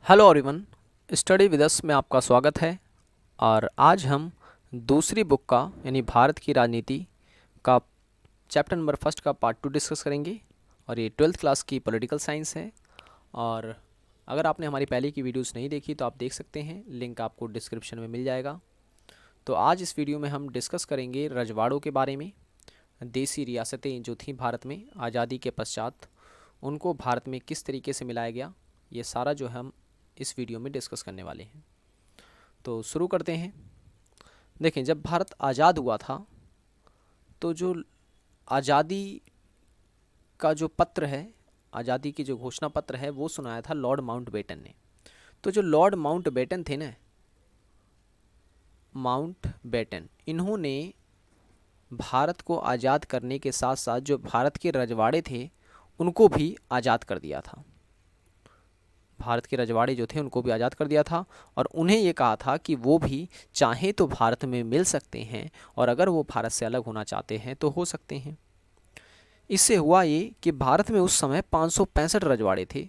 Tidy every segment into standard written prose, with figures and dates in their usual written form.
Hello everyone, study with us में आपका स्वागत है। और आज हम दूसरी बुक का यानी भारत की राजनीति का चैप्टर नंबर फर्स्ट का पार्ट 2 डिस्कस करेंगे। और ये 12th क्लास की पॉलिटिकल साइंस है। और अगर आपने हमारी पहले की वीडियोस नहीं देखी तो आप देख सकते हैं, लिंक आपको डिस्क्रिप्शन में मिल जाएगा। तो आज इस वीडियो में हम डिस्कस करेंगे रजवाड़ों के बारे में। देसी रियासतें जो थीं भारत में आज़ादी के पश्चात, उनको भारत में किस तरीके से मिलाया गया, ये सारा जो हम इस वीडियो में डिस्कस करने वाले हैं। तो शुरू करते हैं। देखें, जब भारत आज़ाद हुआ था तो जो आज़ादी का जो पत्र है, आज़ादी की जो घोषणा पत्र है, वो सुनाया था लॉर्ड माउंटबेटन ने। तो जो लॉर्ड माउंटबेटन थे ना, माउंटबेटन, इन्होंने भारत को आज़ाद करने के साथ साथ जो भारत के रजवाड़े थे उनको भी आज़ाद कर दिया था। भारत के रजवाड़े जो थे उनको भी आज़ाद कर दिया था और उन्हें ये कहा था कि वो भी चाहे तो भारत में मिल सकते हैं और अगर वो भारत से अलग होना चाहते हैं तो हो सकते हैं। इससे हुआ ये कि भारत में उस समय 565 रजवाड़े थे।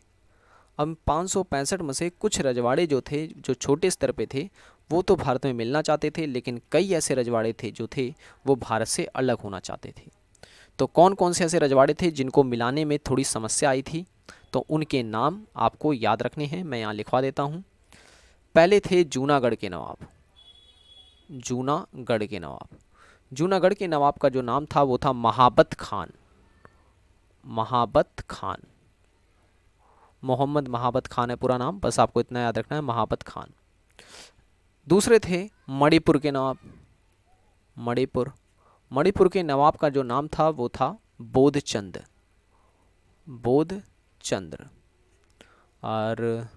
अब 565 में से कुछ रजवाड़े जो थे, जो छोटे स्तर पे थे, वो तो भारत में मिलना चाहते थे, लेकिन कई ऐसे रजवाड़े थे जो थे वो भारत से अलग होना चाहते थे। तो कौन कौन से ऐसे रजवाड़े थे जिनको मिलाने में थोड़ी समस्या आई थी, तो उनके नाम आपको याद रखने हैं। मैं यहाँ लिखवा देता हूँ। पहले थे जूनागढ़ के नवाब। जूनागढ़ के नवाब, जूनागढ़ के नवाब का जो नाम था वो था महाबत खान। महाबत खान, मोहम्मद महाबत खान है पूरा नाम, बस आपको इतना याद रखना है, महाबत खान। दूसरे थे मणिपुर के नवाब। मणिपुर, मणिपुर के नवाब का जो नाम था वो था बोधचंद। बोधचंद्र। और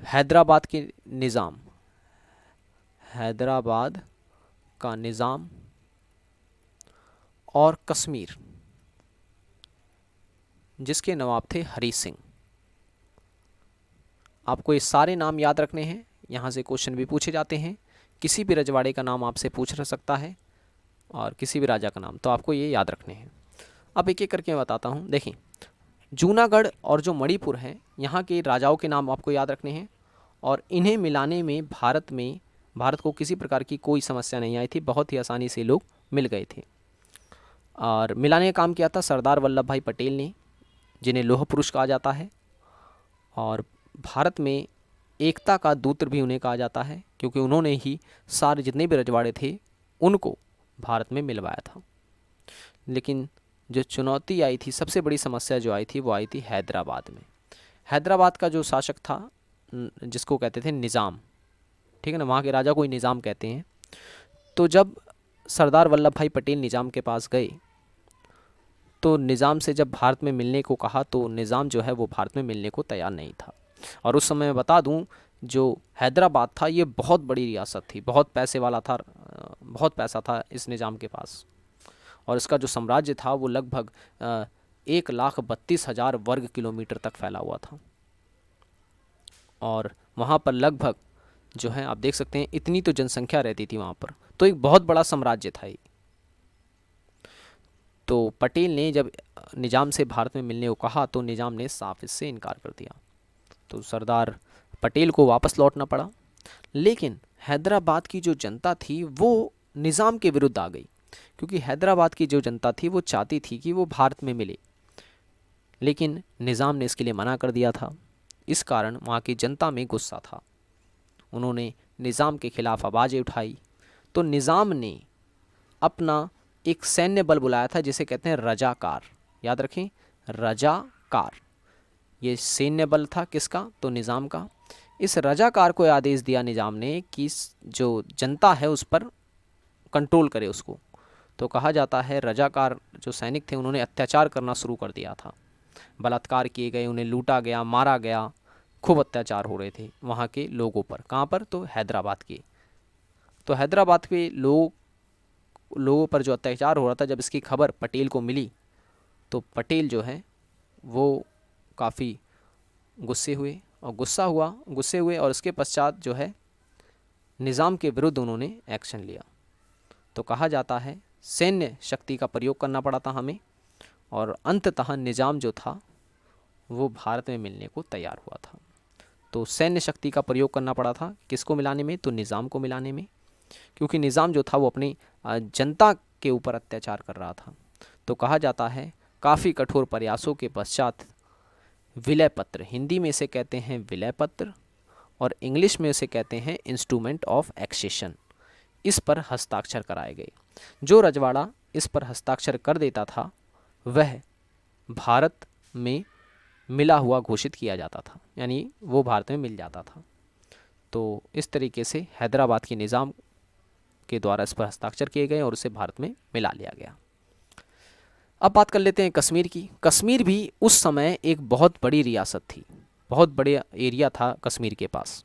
हैदराबाद के निज़ाम, हैदराबाद का निज़ाम और कश्मीर, जिसके नवाब थे हरी सिंह। आपको ये सारे नाम याद रखने हैं, यहाँ से क्वेश्चन भी पूछे जाते हैं। किसी भी रजवाड़े का नाम आपसे पूछ सकता है और किसी भी राजा का नाम, तो आपको ये याद रखने हैं। अब एक एक करके मैं बताता हूँ। देखिए, जूनागढ़ और जो मणिपुर हैं, यहाँ के राजाओं के नाम आपको याद रखने हैं और इन्हें मिलाने में भारत को किसी प्रकार की कोई समस्या नहीं आई थी। बहुत ही आसानी से लोग मिल गए थे। और मिलाने का काम किया था सरदार वल्लभ भाई पटेल ने, जिन्हें लौह पुरुष कहा जाता है। और भारत में एकता का दूत भी उन्हें कहा जाता है, क्योंकि उन्होंने ही सारे जितने भी रजवाड़े थे उनको भारत में मिलवाया था। लेकिन जो चुनौती आई थी, सबसे बड़ी समस्या जो आई थी, वो आई थी हैदराबाद में। हैदराबाद का जो शासक था, जिसको कहते थे निज़ाम, ठीक है ना, वहाँ के राजा को ही निज़ाम कहते हैं। तो जब सरदार वल्लभ भाई पटेल निज़ाम के पास गए तो निज़ाम से जब भारत में मिलने को कहा तो निज़ाम जो है वो भारत में मिलने को तैयार नहीं था। और उस समय मैं बता दूं, जो हैदराबाद था ये बहुत बड़ी रियासत थी, बहुत पैसे वाला था, बहुत पैसा था इस निज़ाम के पास। और इसका जो साम्राज्य था वो लगभग 1,32,000 वर्ग किलोमीटर तक फैला हुआ था। और वहाँ पर लगभग जो है आप देख सकते हैं इतनी तो जनसंख्या रहती थी वहाँ पर, तो एक बहुत बड़ा साम्राज्य था ये। तो पटेल ने जब निज़ाम से भारत में मिलने को कहा तो निज़ाम ने साफ इससे इनकार कर दिया। तो सरदार पटेल को वापस लौटना पड़ा। लेकिन हैदराबाद की जो जनता थी वो निज़ाम के विरुद्ध आ गई, क्योंकि हैदराबाद की जो जनता थी वो चाहती थी कि वो भारत में मिले, लेकिन निज़ाम ने इसके लिए मना कर दिया था। इस कारण वहाँ की जनता में गुस्सा था, उन्होंने निज़ाम के खिलाफ आवाज़ें उठाई। तो निज़ाम ने अपना एक सैन्य बल बुलाया था जिसे कहते हैं रजाकार। याद रखें, रजाकार, ये सैन्य बल था किसका, तो निज़ाम का। इस रजाकार को आदेश दिया निज़ाम ने कि जो जनता है उस पर कंट्रोल करे उसको। तो कहा जाता है रजाकार जो सैनिक थे उन्होंने अत्याचार करना शुरू कर दिया था, बलात्कार किए गए, उन्हें लूटा गया, मारा गया, खूब अत्याचार हो रहे थे वहाँ के लोगों पर। कहाँ पर, तो हैदराबाद के। तो हैदराबाद के लोगों पर जो अत्याचार हो रहा था, जब इसकी खबर पटेल को मिली तो पटेल जो है वो काफ़ी गुस्से हुए और उसके पश्चात जो है निज़ाम के विरुद्ध उन्होंने एक्शन लिया। तो कहा जाता है सैन्य शक्ति का प्रयोग करना पड़ा था हमें, और अंततः निज़ाम जो था वो भारत में मिलने को तैयार हुआ था। तो सैन्य शक्ति का प्रयोग करना पड़ा था। किसको मिलाने में? तो निज़ाम को मिलाने में, क्योंकि निज़ाम जो था वो अपनी जनता के ऊपर अत्याचार कर रहा था। तो कहा जाता है काफ़ी कठोर प्रयासों के पश्चात विलय पत्र, हिंदी में इसे कहते हैं विलय पत्र और इंग्लिश में इसे कहते हैं इंस्ट्रूमेंट ऑफ एक्सेशन, इस पर हस्ताक्षर कराए गए। जो रजवाड़ा इस पर हस्ताक्षर कर देता था वह भारत में मिला हुआ घोषित किया जाता था, यानी वो भारत में मिल जाता था। तो इस तरीके से हैदराबाद के निज़ाम के द्वारा इस पर हस्ताक्षर किए गए और उसे भारत में मिला लिया गया। अब बात कर लेते हैं कश्मीर की। कश्मीर भी उस समय एक बहुत बड़ी रियासत थी, बहुत बड़े एरिया था कश्मीर के पास।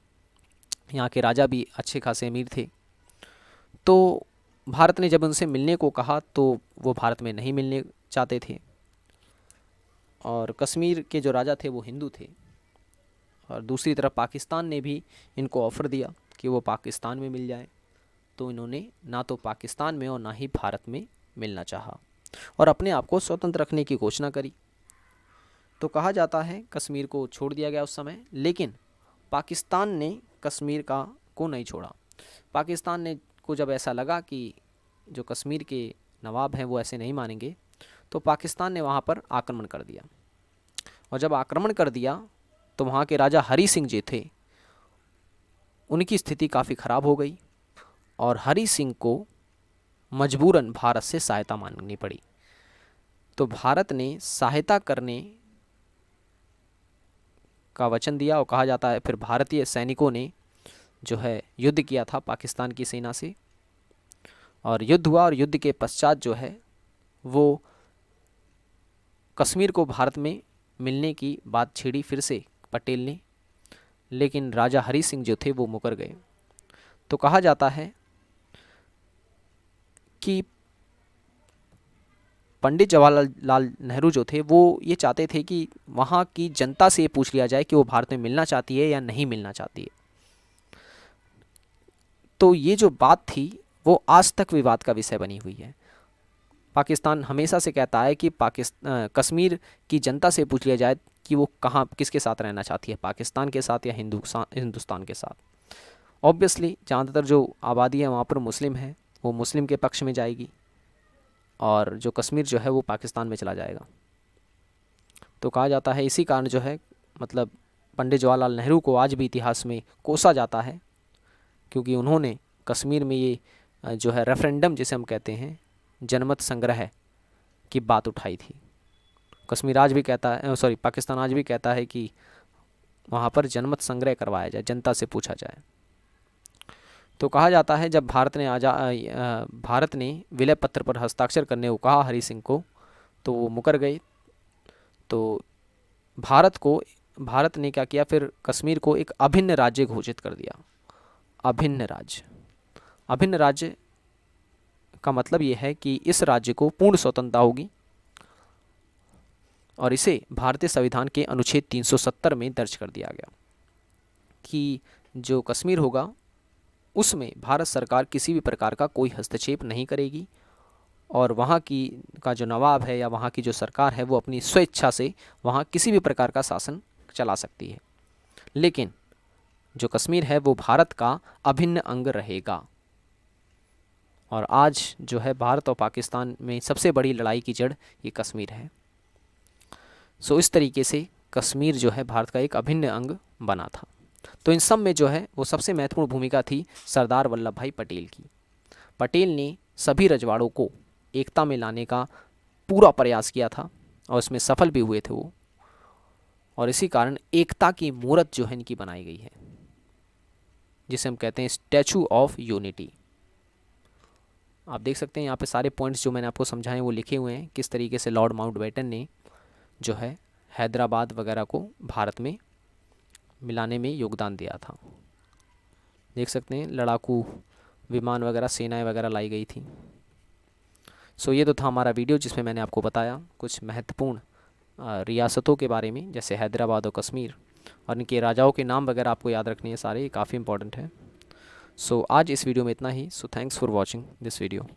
यहाँ के राजा भी अच्छे खासे अमीर थे। तो भारत ने जब उनसे मिलने को कहा तो वो भारत में नहीं मिलने चाहते थे, और कश्मीर के जो राजा थे वो हिंदू थे। और दूसरी तरफ पाकिस्तान ने भी इनको ऑफ़र दिया कि वो पाकिस्तान में मिल जाए, तो इन्होंने ना तो पाकिस्तान में और ना ही भारत में मिलना चाहा और अपने आप को स्वतंत्र रखने की घोषणा करी। तो कहा जाता है कश्मीर को छोड़ दिया गया उस समय, लेकिन पाकिस्तान ने कश्मीर को नहीं छोड़ा। पाकिस्तान ने को जब ऐसा लगा कि जो कश्मीर के नवाब हैं वो ऐसे नहीं मानेंगे, तो पाकिस्तान ने वहाँ पर आक्रमण कर दिया। और जब आक्रमण कर दिया तो वहाँ के राजा हरी सिंह जी थे, उनकी स्थिति काफ़ी ख़राब हो गई और हरी सिंह को मजबूरन भारत से सहायता मांगनी पड़ी। तो भारत ने सहायता करने का वचन दिया और कहा जाता है फिर भारतीय सैनिकों ने जो है युद्ध किया था पाकिस्तान की सेना से, और युद्ध हुआ और युद्ध के पश्चात जो है वो कश्मीर को भारत में मिलने की बात छेड़ी फिर से पटेल ने, लेकिन राजा हरी सिंह जो थे वो मुकर गए। तो कहा जाता है कि पंडित जवाहरलाल नेहरू जो थे वो ये चाहते थे कि वहाँ की जनता से ये पूछ लिया जाए कि वो भारत में मिलना चाहती है या नहीं मिलना चाहती है। तो ये जो बात थी वो आज तक विवाद का विषय बनी हुई है। पाकिस्तान हमेशा से कहता है कि कश्मीर की जनता से पूछ लिया जाए कि वो कहाँ किसके साथ रहना चाहती है, पाकिस्तान के साथ या हिंदुस्तान के साथ। ऑब्वियसली ज़्यादातर जो आबादी है वहाँ पर मुस्लिम है, वो मुस्लिम के पक्ष में जाएगी और जो कश्मीर जो है वो पाकिस्तान में चला जाएगा। तो कहा जाता है इसी कारण जो है मतलब पंडित जवाहरलाल नेहरू को आज भी इतिहास में कोसा जाता है, क्योंकि उन्होंने कश्मीर में ये जो है रेफरेंडम जिसे हम कहते हैं जनमत संग्रह की बात उठाई थी। कश्मीर आज भी कहता है पाकिस्तान आज भी कहता है कि वहाँ पर जनमत संग्रह करवाया जाए, जनता से पूछा जाए। तो कहा जाता है जब भारत ने विलय पत्र पर हस्ताक्षर करने को कहा हरी सिंह को, तो वो मुकर गए। तो भारत ने क्या किया, फिर कश्मीर को एक अभिन्न राज्य घोषित कर दिया। अभिन्न राज्य का मतलब ये है कि इस राज्य को पूर्ण स्वतंत्रता होगी और इसे भारतीय संविधान के अनुच्छेद 370 में दर्ज कर दिया गया कि जो कश्मीर होगा उसमें भारत सरकार किसी भी प्रकार का कोई हस्तक्षेप नहीं करेगी और वहाँ का जो नवाब है या वहाँ की जो सरकार है वो अपनी स्वेच्छा से वहाँ किसी भी प्रकार का शासन चला सकती है, लेकिन जो कश्मीर है वो भारत का अभिन्न अंग रहेगा। और आज जो है भारत और पाकिस्तान में सबसे बड़ी लड़ाई की जड़ ये कश्मीर है। सो इस तरीके से कश्मीर जो है भारत का एक अभिन्न अंग बना था। तो इन सब में जो है वो सबसे महत्वपूर्ण भूमिका थी सरदार वल्लभ भाई पटेल की। पटेल ने सभी रजवाड़ों को एकता में लाने का पूरा प्रयास किया था और इसमें सफल भी हुए थे वो, और इसी कारण एकता की मूर्त जो है इनकी बनाई गई है, जिसे हम कहते हैं स्टैचू ऑफ यूनिटी। आप देख सकते हैं यहाँ पे सारे पॉइंट्स जो मैंने आपको समझाए वो लिखे हुए हैं, किस तरीके से लॉर्ड माउंटबेटन ने जो है हैदराबाद वगैरह को भारत में मिलाने में योगदान दिया था। देख सकते हैं लड़ाकू विमान वगैरह, सेनाएं वगैरह लाई गई थी। सो ये तो था हमारा वीडियो जिसमें मैंने आपको बताया कुछ महत्वपूर्ण रियासतों के बारे में, जैसे हैदराबाद और कश्मीर, और इनके राजाओं के नाम वगैरह आपको याद रखने हैं सारे, काफ़ी इंपॉर्टेंट है। सो आज इस वीडियो में इतना ही। So thanks for watching this video.